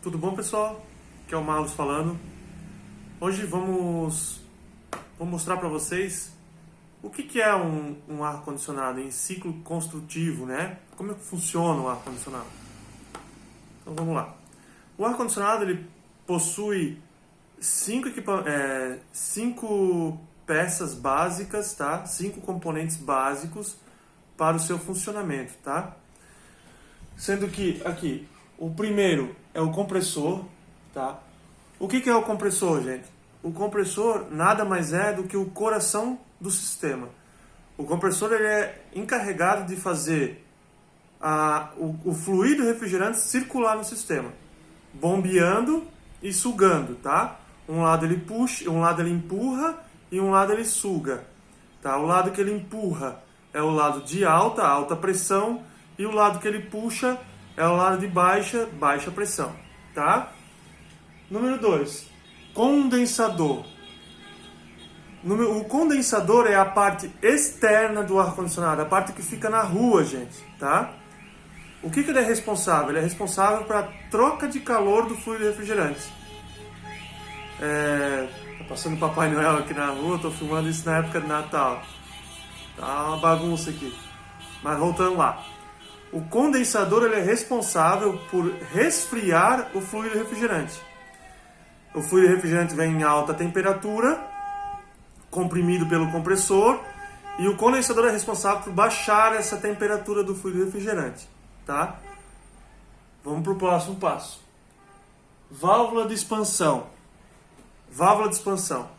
Tudo bom, pessoal? Aqui é o Marlos falando. Hoje vou mostrar para vocês o que é um ar-condicionado em ciclo construtivo, né? Como é que funciona o ar-condicionado? Então vamos lá. O ar-condicionado ele possui cinco peças básicas, tá? 5 componentes básicos para o seu funcionamento, tá? Sendo que aqui o primeiro é o compressor, tá? O que é o compressor, gente? O compressor nada mais é do que o coração do sistema. O compressor ele é encarregado de fazer o fluido refrigerante circular no sistema, bombeando e sugando, tá? Um lado ele puxa, um lado ele empurra e um lado ele suga, tá? O lado que ele empurra é o lado de alta pressão e o lado que ele puxa é o lado de baixa pressão, tá? Número 2, condensador. O condensador é a parte externa do ar-condicionado, a parte que fica na rua, gente, tá? O que ele é responsável? Ele é responsável para a troca de calor do fluido refrigerante. Tá passando Papai Noel aqui na rua, tô filmando isso na época de Natal. Tá uma bagunça aqui. Mas voltando lá. O condensador ele é responsável por resfriar o fluido refrigerante. O fluido refrigerante vem em alta temperatura, comprimido pelo compressor, e o condensador é responsável por baixar essa temperatura do fluido refrigerante, tá? Vamos para o próximo passo. Válvula de expansão. Válvula de expansão.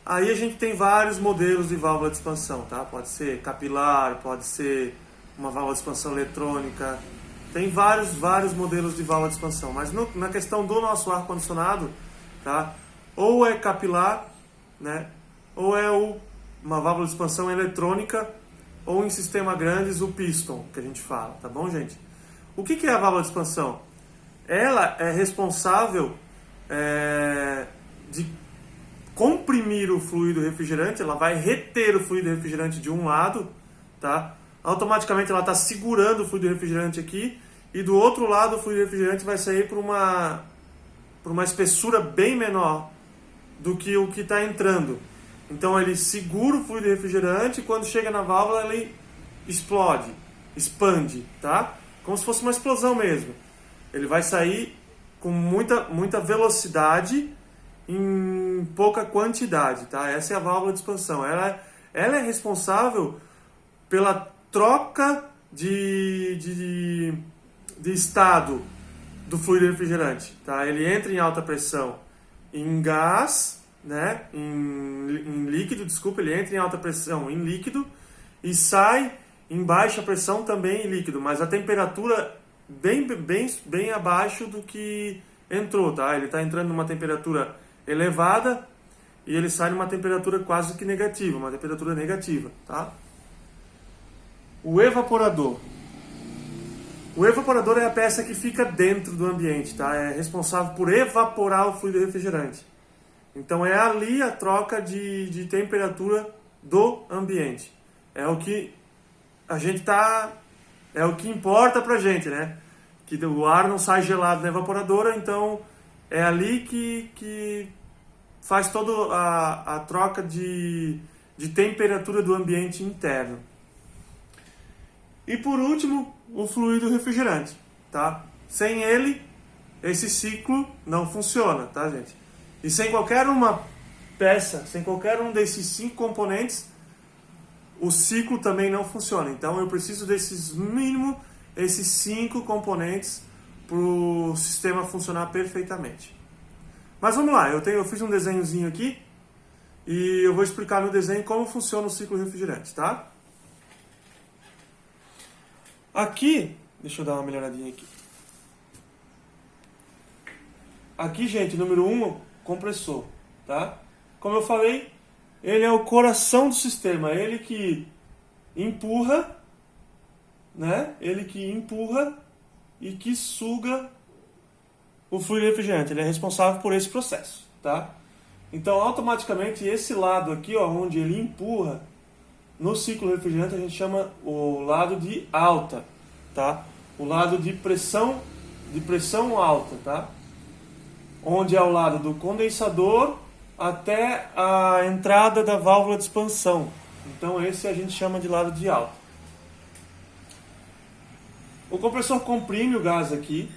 Aí a gente tem vários modelos de válvula de expansão, tá? Pode ser capilar, pode ser uma válvula de expansão eletrônica. Tem vários modelos de válvula de expansão, mas na questão do nosso ar-condicionado, tá? Ou é capilar, né? Ou é uma válvula de expansão eletrônica, ou em sistema grandes o piston, que a gente fala, tá bom, gente? O que é a válvula de expansão? Ela é responsável de comprimir o fluido refrigerante, ela vai reter o fluido refrigerante de um lado, tá? Automaticamente ela está segurando o fluido refrigerante aqui, e do outro lado o fluido refrigerante vai sair por uma espessura bem menor do que o que está entrando. Então ele segura o fluido refrigerante e quando chega na válvula ele explode, expande, tá? Como se fosse uma explosão mesmo. Ele vai sair com muita velocidade em pouca quantidade, tá? Essa é a válvula de expansão. Ela é responsável pela troca de estado do fluido refrigerante, tá? Ele entra em alta pressão em gás, né? Em líquido, desculpa, ele entra em alta pressão em líquido e sai em baixa pressão também em líquido, mas a temperatura bem abaixo do que entrou, tá? Ele está entrando numa temperatura elevada e ele sai numa temperatura quase que negativa, uma temperatura negativa, tá? O evaporador. O evaporador é a peça que fica dentro do ambiente, tá? É responsável por evaporar o fluido refrigerante. Então é ali a troca de temperatura do ambiente. É o que a gente é o que importa pra gente, né? Que o ar não sai gelado na evaporadora, então é ali que faz toda a troca de temperatura do ambiente interno. E por último, o fluido refrigerante, tá? Sem ele, esse ciclo não funciona, tá, gente? E sem qualquer uma peça, sem qualquer um desses 5 componentes, o ciclo também não funciona. Então eu preciso esses 5 componentes para o sistema funcionar perfeitamente. Mas vamos lá, eu fiz um desenhozinho aqui e eu vou explicar no desenho como funciona o ciclo refrigerante, tá? Aqui, deixa eu dar uma melhoradinha aqui. Aqui, gente, número 1, compressor, tá? Como eu falei, ele é o coração do sistema, ele que empurra, né? Ele que empurra e que suga o fluido refrigerante. Ele é responsável por esse processo, tá? Então, automaticamente, esse lado aqui, ó, onde ele empurra, no ciclo refrigerante a gente chama o lado de alta, tá? O lado de pressão alta, tá? onde é o lado do condensador até a entrada da válvula de expansão. Então esse a gente chama de lado de alta. O compressor comprime o gás aqui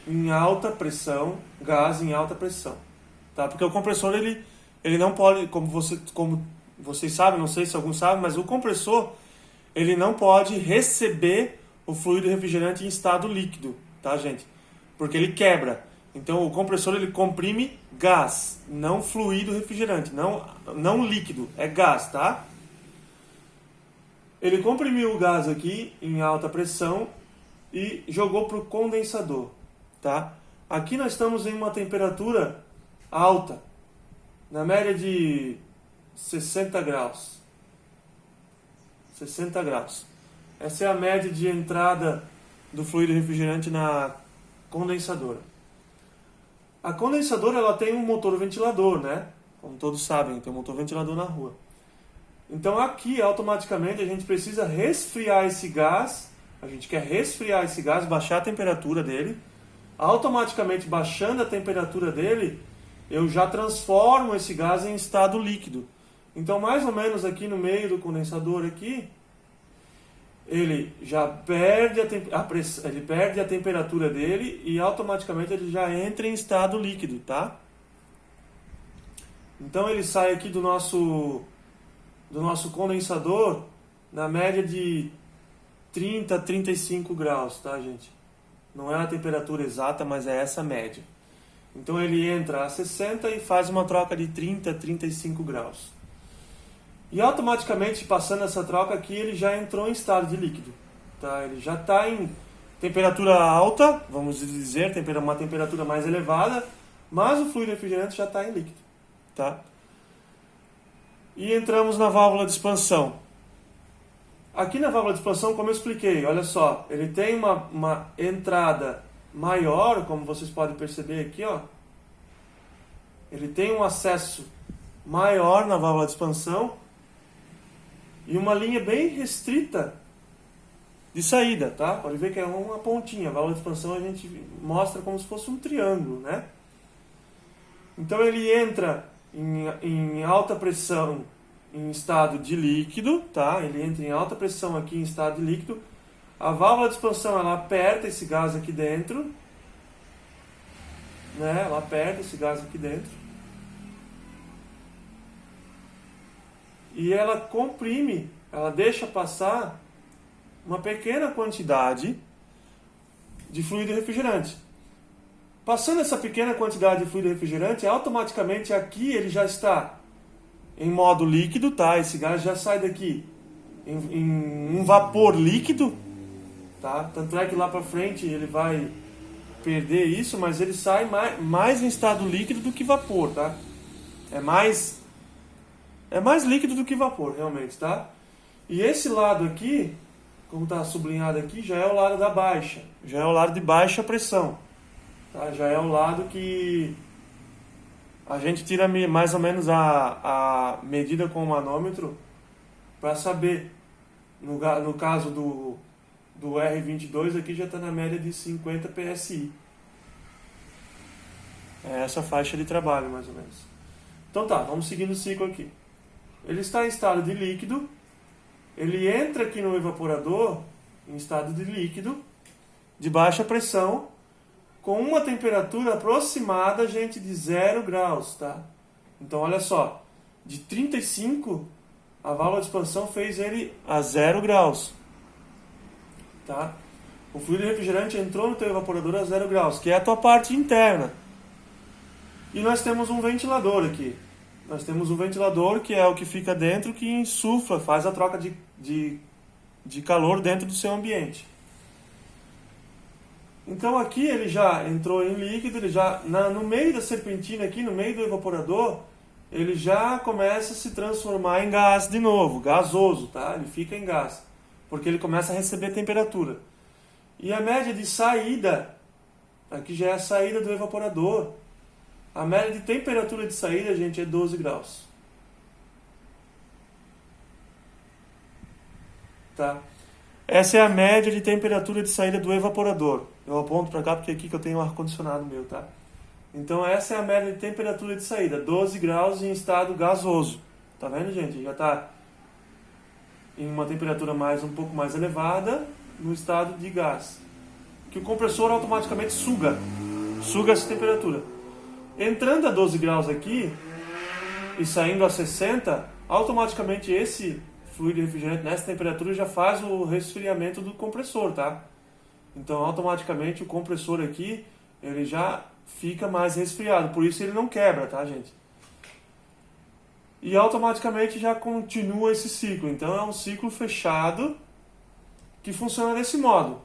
em alta pressão, gás em alta pressão, tá? Porque o compressor ele não pode, como vocês sabem, não sei se alguns sabem, mas o compressor ele não pode receber o fluido refrigerante em estado líquido, tá, gente? Porque ele quebra. Então o compressor ele comprime gás, não fluido refrigerante, não líquido, é gás, tá? Ele comprimiu o gás aqui em alta pressão e jogou para o condensador, tá? Aqui nós estamos em uma temperatura alta, na média de 60 graus. 60 graus. Essa é a média de entrada do fluido refrigerante na condensadora. A condensadora ela tem um motor ventilador, né? Como todos sabem, tem um motor ventilador na rua. Então aqui automaticamente a gente precisa resfriar esse gás. A gente quer resfriar esse gás, baixar a temperatura dele. Automaticamente baixando a temperatura dele, eu já transformo esse gás em estado líquido. Então mais ou menos aqui no meio do condensador aqui, ele já perde ele perde a temperatura dele e automaticamente ele já entra em estado líquido, tá? Então ele sai aqui do nosso condensador na média de 30 a 35 graus, tá, gente? Não é a temperatura exata, mas é essa média. Então ele entra a 60 e faz uma troca de 30 a 35 graus. E automaticamente, passando essa troca aqui, ele já entrou em estado de líquido. Tá? Ele já está em temperatura alta, vamos dizer, uma temperatura mais elevada, mas o fluido refrigerante já está em líquido. Tá? E entramos na válvula de expansão. Aqui na válvula de expansão, como eu expliquei, olha só, ele tem uma entrada maior, como vocês podem perceber aqui, ó. Ele tem um acesso maior na válvula de expansão e uma linha bem restrita de saída, tá? Pode ver que é uma pontinha. A válvula de expansão a gente mostra como se fosse um triângulo, né? Então ele entra em alta pressão em estado de líquido, tá? Ele entra em alta pressão aqui em estado de líquido. A válvula de expansão ela aperta esse gás aqui dentro, né? Ela aperta esse gás aqui dentro. E ela comprime, ela deixa passar uma pequena quantidade de fluido refrigerante. Passando essa pequena quantidade de fluido refrigerante, automaticamente aqui ele já está em modo líquido, tá? Esse gás já sai daqui em um vapor líquido, tá? Tanto é que lá para frente ele vai perder isso, mas ele sai mais em estado líquido do que vapor, tá? É mais líquido do que vapor, realmente, tá? E esse lado aqui, como está sublinhado aqui, já é o lado da baixa. Já é o lado de baixa pressão. Tá? Já é o lado que a gente tira mais ou menos a medida com o manômetro para saber. No caso do R22, aqui já está na média de 50 PSI. É essa faixa de trabalho, mais ou menos. Então tá, vamos seguindo o ciclo aqui. Ele está em estado de líquido, ele entra aqui no evaporador em estado de líquido, de baixa pressão, com uma temperatura aproximada, gente, de 0 graus, tá? Então, olha só, de 35, a válvula de expansão fez ele a 0 graus, tá? O fluido refrigerante entrou no teu evaporador a 0 graus, que é a tua parte interna. E nós temos um ventilador aqui. Nós temos um ventilador que é o que fica dentro, que insufla, faz a troca de calor dentro do seu ambiente. Então aqui ele já entrou em líquido, ele já no meio da serpentina aqui, no meio do evaporador, ele já começa a se transformar em gás de novo, gasoso, tá? Ele fica em gás, porque ele começa a receber temperatura. E a média de saída, aqui já é a saída do evaporador. A média de temperatura de saída, gente, é 12 graus. Tá? Essa é a média de temperatura de saída do evaporador. Eu aponto para cá porque é aqui que eu tenho um ar-condicionado meu, tá? Então essa é a média de temperatura de saída, 12 graus em estado gasoso. Tá vendo, gente? Já está em uma temperatura um pouco mais elevada no estado de gás. Que o compressor automaticamente suga essa temperatura. Entrando a 12 graus aqui e saindo a 60, automaticamente esse fluido refrigerante nessa temperatura já faz o resfriamento do compressor, tá? Então automaticamente o compressor aqui ele já fica mais resfriado, por isso ele não quebra, tá, gente? E automaticamente já continua esse ciclo. Então é um ciclo fechado que funciona desse modo: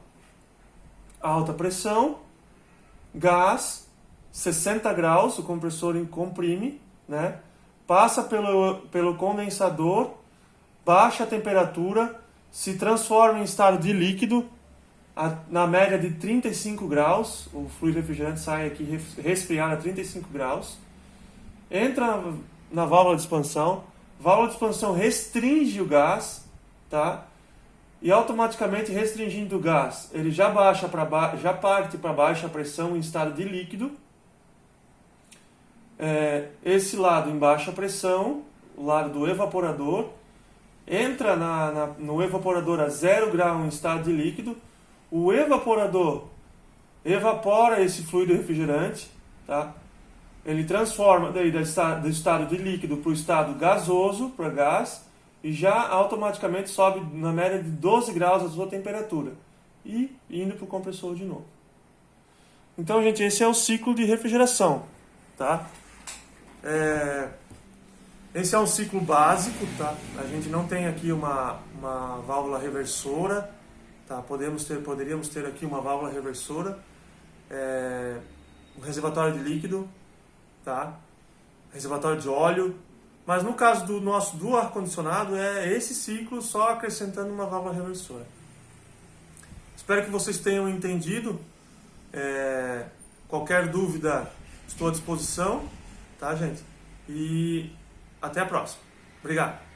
alta pressão, gás, 60 graus, o compressor comprime, né? Passa pelo condensador, baixa a temperatura, se transforma em estado de líquido, na média de 35 graus, o fluido refrigerante sai aqui resfriado a 35 graus, entra na válvula de expansão restringe o gás, tá? E automaticamente restringindo o gás, ele já parte para baixa pressão em estado de líquido. Esse lado em baixa pressão, o lado do evaporador, entra no evaporador a 0 grau em estado de líquido. O evaporador evapora esse fluido refrigerante, tá? Ele transforma daí do estado de líquido para o estado gasoso, para gás, e já automaticamente sobe na média de 12 graus a sua temperatura, e indo para o compressor de novo. Então, gente, esse é o ciclo de refrigeração, tá? Esse é um ciclo básico, tá? A gente não tem aqui uma válvula reversora, tá? Poderíamos ter aqui uma válvula reversora, um reservatório de líquido, tá? Reservatório de óleo, mas no caso do ar-condicionado é esse ciclo só acrescentando uma válvula reversora. Espero que vocês tenham entendido. Qualquer dúvida, estou à disposição, tá, gente? E até a próxima. Obrigado.